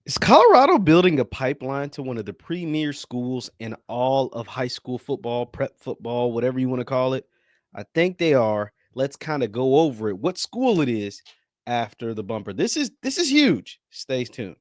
Is Colorado building a pipeline to one of the premier schools in all of high school football, prep football, whatever you want to call it? I think they are. Let's kind of go over it. What school it is after the bumper. This is huge. Stay tuned.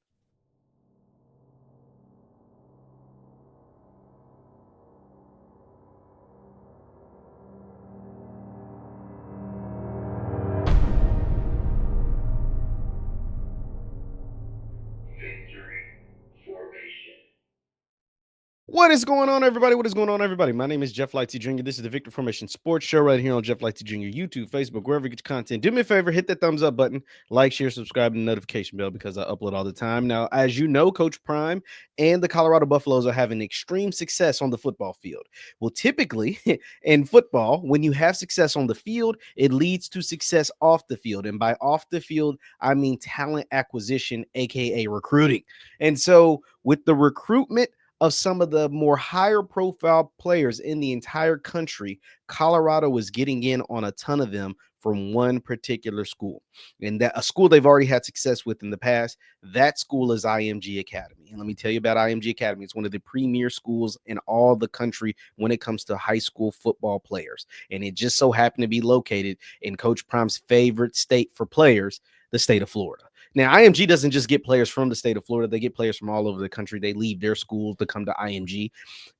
What is going on, everybody? What is going on, everybody? My name is JeffLightsyJr. This is the Victor Formation Sports Show right here on Jeff Lightsy Jr. YouTube, Facebook, wherever you get your content. Do me a favor, hit that thumbs up button, like, share, subscribe, and the notification bell because I upload all the time. Now, as you know, Coach Prime and the Colorado Buffaloes are having extreme success on the football field. Well, typically in football, when you have success on the field, it leads to success off the field. And by off the field, I mean talent acquisition, aka recruiting. And so, with the recruitment of some of the more higher profile players in the entire country, Colorado was getting in on a ton of them from one particular school. And that a school they've already had success with in the past, that school is IMG Academy. And let me tell you about IMG Academy. It's one of the premier schools in all the country when it comes to high school football players. And it just so happened to be located in Coach Prime's favorite state for players, the state of Florida. Now, IMG doesn't just get players from the state of Florida. They get players from all over the country. They leave their schools to come to IMG.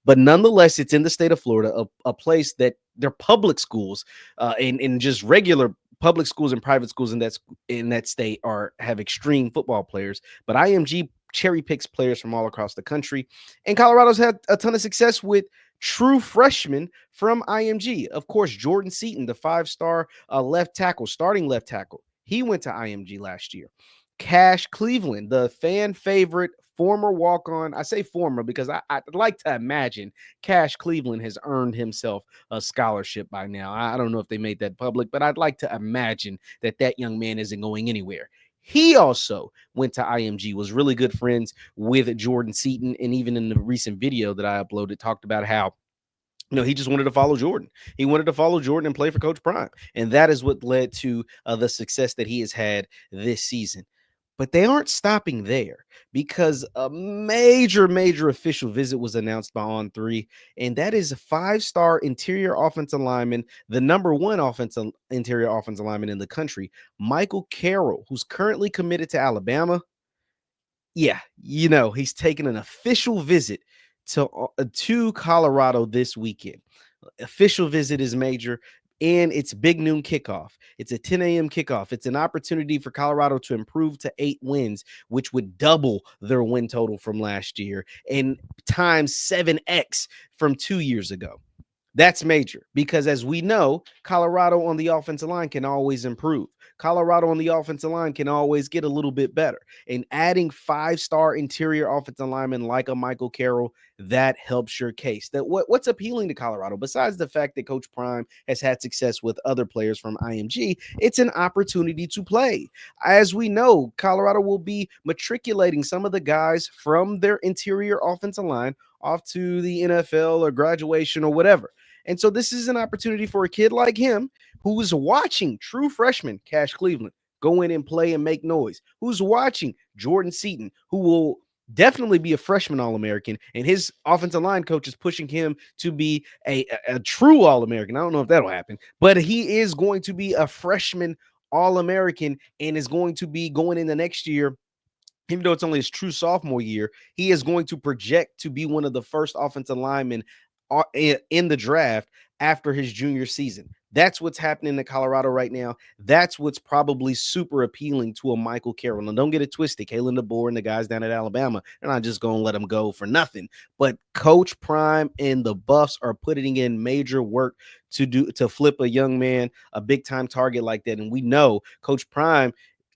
But nonetheless, it's in the state of Florida, a place that their public schools and just regular public schools and private schools in that state have extreme football players. But IMG cherry picks players from all across the country. And Colorado's had a ton of success with true freshmen from IMG. Of course, Jordan Seaton, the five-star left tackle, starting left tackle, he went to IMG last year. Cash Cleveland, the fan favorite former walk on. I say former because I'd like to imagine Cash Cleveland has earned himself a scholarship by now. I don't know if they made that public, but I'd like to imagine that that young man isn't going anywhere. He also went to IMG, was really good friends with Jordan Seaton, and even in the recent video that I uploaded, talked about how he just wanted to follow Jordan. He wanted to follow Jordan and play for Coach Prime. And that is what led to the success that he has had this season. But they aren't stopping there because a major official visit was announced by On3, and that is a five-star interior offensive lineman, the number one interior offensive lineman in the country, Michael Carroll, who's currently committed to Alabama. Yeah, he's taking an official visit to Colorado this weekend. Official visit is major, and it's big noon kickoff. It's a 10 a.m. kickoff. It's an opportunity for Colorado to improve to 8 wins, which would double their win total from last year and times 7x from 2 years ago. That's major because, as we know, Colorado on the offensive line can always improve. Colorado on the offensive line can always get a little bit better. And adding five-star interior offensive linemen like a Michael Carroll, that helps your case. What's appealing to Colorado, besides the fact that Coach Prime has had success with other players from IMG, it's an opportunity to play. As we know, Colorado will be matriculating some of the guys from their interior offensive line off to the NFL or graduation or whatever. And so this is an opportunity for a kid like him who's watching true freshman Cash Cleveland go in and play and make noise, who's watching Jordan Seaton, who will definitely be a freshman All-American, and his offensive line coach is pushing him to be a true All-American. I don't know if that'll happen, but he is going to be a freshman All-American and is going to be going in the next year. Even though it's only his true sophomore year, he is going to project to be one of the first offensive linemen in the draft after his junior season. That's what's happening in Colorado right now. That's what's probably super appealing to a Michael Carroll. And don't get it twisted. Kalen DeBoer and the guys down at Alabama, they're not just going to let him go for nothing. But Coach Prime and the Buffs are putting in major work to flip a young man, a big-time target like that. And we know Coach Prime,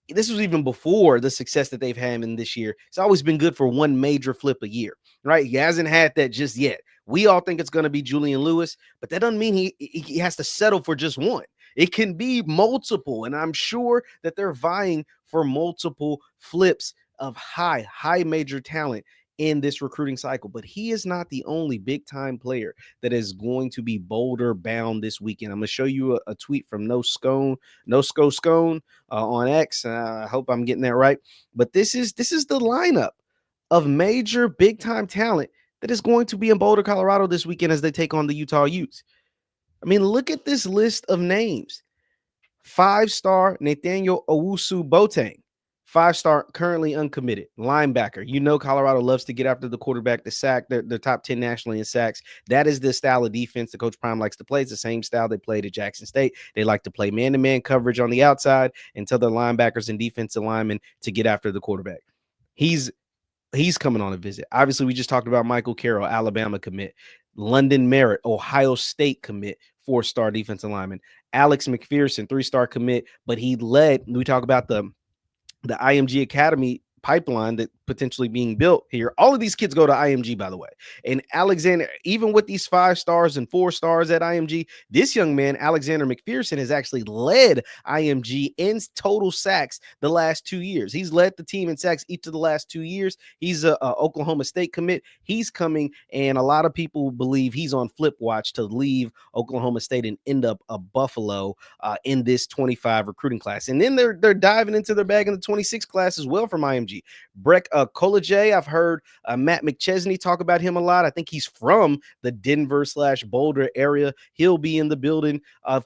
this was even before the success that they've had in this year. It's always been good for one major flip a year, right? He hasn't had that just yet. We all think it's going to be Julian Lewis, but that doesn't mean he has to settle for just one. It can be multiple, and I'm sure that they're vying for multiple flips of high major talent in this recruiting cycle. But he is not the only big time player that is going to be Boulder bound this weekend. I'm going to show you a tweet from No Scone on X. I hope I'm getting that right. But this is the lineup of major big time talent that is going to be in Boulder, Colorado this weekend as they take on the Utah Utes. I mean, look at this list of names. 5-star Nathaniel Owusu Boateng, 5-star currently uncommitted linebacker. You know Colorado loves to get after the quarterback, the sack. They're top 10 nationally in sacks. That is the style of defense that Coach Prime likes to play. It's the same style they played at Jackson State. They like to play man-to-man coverage on the outside and tell their linebackers and defensive linemen to get after the quarterback. He's coming on a visit. Obviously, we just talked about Michael Carroll, Alabama commit. London Merritt, Ohio State commit, 4-star defensive lineman. Alex McPherson, 3-star commit, but we talk about the IMG Academy pipeline that potentially being built here. All of these kids go to IMG, by the way. And Alexander, even with these 5 stars and 4 stars at IMG, this young man, Alexander McPherson, has actually led IMG in total sacks the last 2 years. He's led the team in sacks each of the last 2 years. He's a Oklahoma State commit. He's coming, and a lot of people believe he's on flip watch to leave Oklahoma State and end up a Buffalo in this 25 recruiting class. And then they're diving into their bag in the 26 class as well from IMG. Breck College, I've heard Matt McChesney talk about him a lot. I think he's from the Denver/Boulder area. He'll be in the building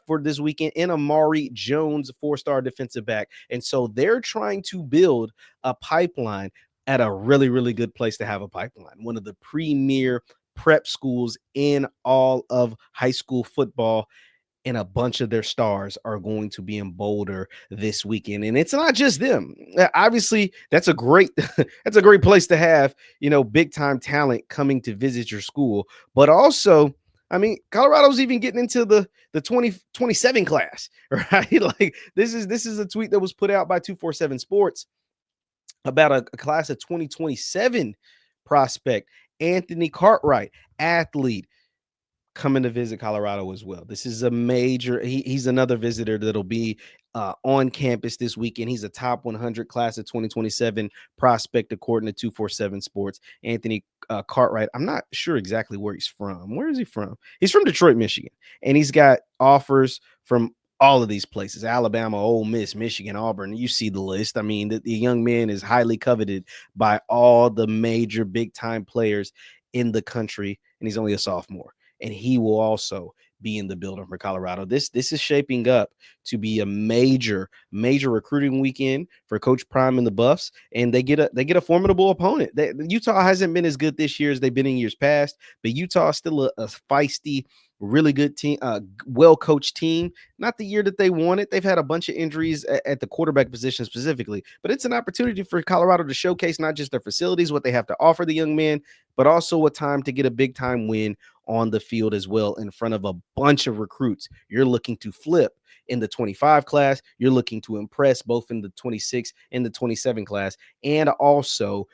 for this weekend. And Amari Jones, 4-star defensive back. And so they're trying to build a pipeline at a really, really good place to have a pipeline. One of the premier prep schools in all of high school football. And a bunch of their stars are going to be in Boulder this weekend. And it's not just them. Obviously, that's a great place to have, big time talent coming to visit your school. But also, I mean, Colorado's even getting into the 2027 class, right? Like this is a tweet that was put out by 247 Sports about a class of 2027 prospect, Anthony Cartwright, athlete, coming to visit Colorado as well. This is a major, he's another visitor that'll be on campus this weekend. He's a top 100 class of 2027 prospect, according to 247 Sports. Anthony Cartwright, I'm not sure exactly where he's from. Where is he from? He's from Detroit, Michigan. And he's got offers from all of these places: Alabama, Ole Miss, Michigan, Auburn. You see the list. I mean, the young man is highly coveted by all the major big time players in the country. And he's only a sophomore. And he will also be in the building for Colorado. This is shaping up to be a major recruiting weekend for Coach Prime and the Buffs, and they get a formidable opponent. Utah hasn't been as good this year as they've been in years past, but Utah is still a feisty, really good team, well-coached team. Not the year that they wanted. They've had a bunch of injuries at the quarterback position specifically, but it's an opportunity for Colorado to showcase not just their facilities, what they have to offer the young man, but also a time to get a big-time win on the field as well in front of a bunch of recruits. You're looking to flip in the 25 class. You're looking to impress both in the 26 and the 27 class, and also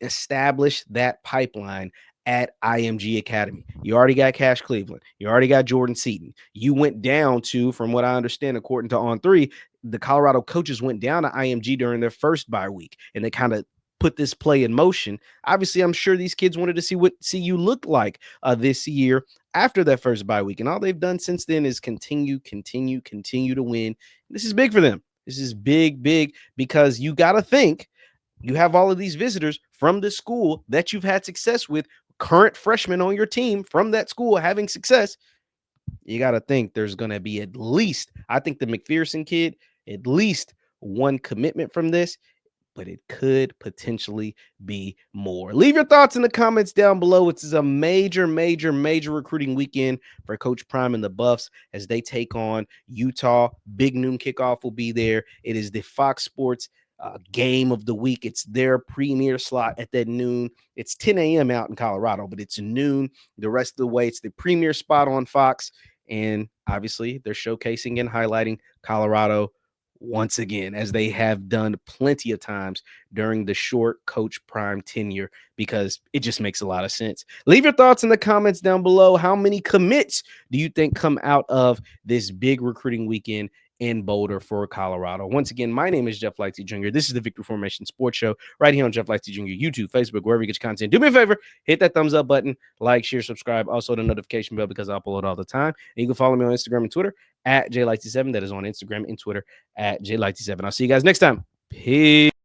establish that pipeline at IMG Academy. You already got Cash Cleveland. You already got Jordan Seaton. You went down to, from what I understand, according to On3, the Colorado coaches went down to IMG during their first bye week, and they kind of put this play in motion. Obviously, I'm sure these kids wanted to see what CU looked like this year after that first bye week. And all they've done since then is continue to win. This is big for them. This is big, because you got to think you have all of these visitors from the school that you've had success with, current freshmen on your team from that school having success. You got to think there's going to be at least, I think the McPherson kid, at least one commitment from this, but it could potentially be more. Leave your thoughts in the comments down below. It's a major recruiting weekend for Coach Prime and the Buffs as they take on Utah. Big noon kickoff will be there. It is the Fox Sports game of the week. It's their premier slot at that noon. It's 10 a.m. out in Colorado, but it's noon the rest of the way. It's the premier spot on Fox. And obviously, they're showcasing and highlighting Colorado once again, as they have done plenty of times during the short Coach Prime tenure, because it just makes a lot of sense. Leave your thoughts in the comments down below. How many commits do you think come out of this big recruiting weekend in Boulder for Colorado. Once again, my name is Jeff Lightsy Jr. This is the Victory Formation Sports Show right here on Jeff Lightsy Jr. YouTube, Facebook, wherever you get your content. Do me a favor, hit that thumbs up button, like, share, subscribe, also the notification bell because I upload all the time. And you can follow me on Instagram and Twitter at JLightsy7. That is on Instagram and Twitter at JLightsy7. I'll see you guys next time. Peace.